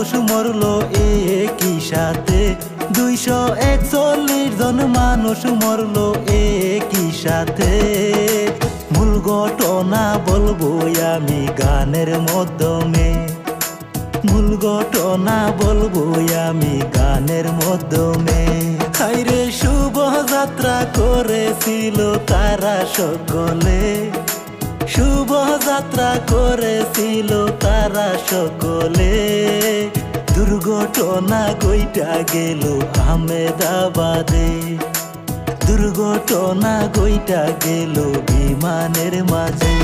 মানুষ মরলো একই সাথে, 241 জন মানুষ মরলো একই সাথে। মূল ঘটনা বলবো আমি গানের মাধ্যমে, মূল ঘটনা বলবো আমি গানের মাধ্যমে। হায়রে শুভযাত্রা করেছিল তারা সকলে, শুভযাত্রা করেছিল তারা সকলে। দুর্ঘটনা কইটা গেল আহমেদাবাদে, দুর্ঘটনা কইটা গেল বিমানের মাঝে।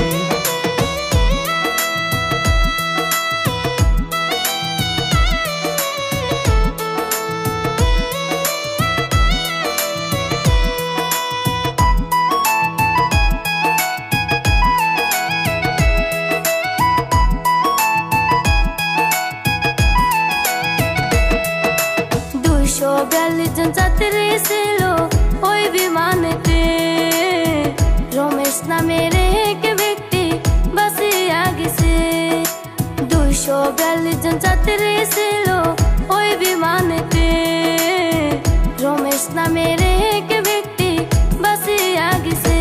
জন যাত্রী ছিল ওই বিমানেতে, রমেশ নামের এক ব্যক্তি বাঁচিয়া গেছে। 242 জন যাত্রী ছিল ওই বিমানেতে, রমেশ নামের এক ব্যক্তি বাঁচিয়া গেছে।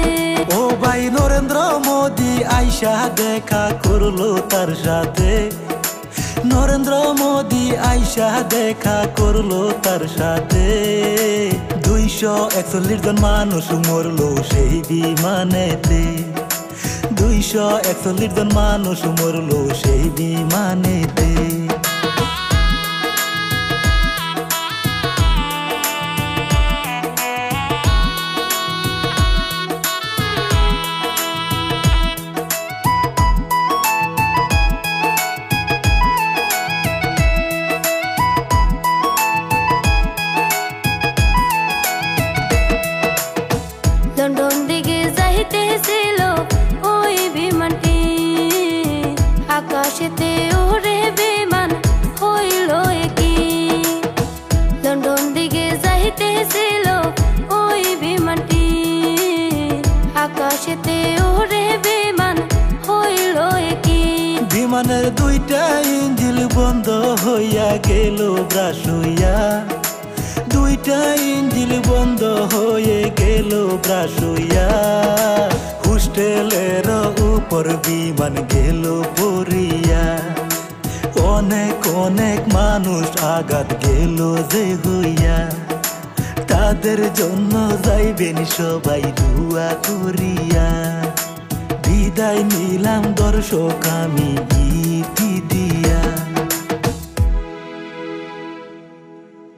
ও ভাই নরেন্দ্র মোদি আইসা দেখা করলো তার সাথে, নরেন্দ্র মোদি আইসা দেখা করলো তার সাথে। 241 জন মানুষ মরলো সেই বিমানেতে, 241 জন মানুষ মরলো সেই বিমানেতে। লন্ডন দিকে যাইতেছিল ওই বিমানটি, আকাশেতে উড়ে বিমান হইল কি। লন্ডন দিকে যাইতেছিল ওই বিমানটি, আকাশেতে উড়ে বিমান হইল কি। বিমানের 2টা ইঞ্জিন বন্ধ হইয়া গেল ব্রাশ হইয়া, 2টা ইঞ্জিন বন্ধ হয়ে গেল ব্রাশ হইয়া। হোস্টেলের উপর বিমান গেল পড়িয়া, অনেক অনেক মানুষ আঘাত গেল যে হইয়া। তাদের জন্য যাইবেন সবাই দোয়া করিয়া। বিদায় নিলাম দর্শক আমি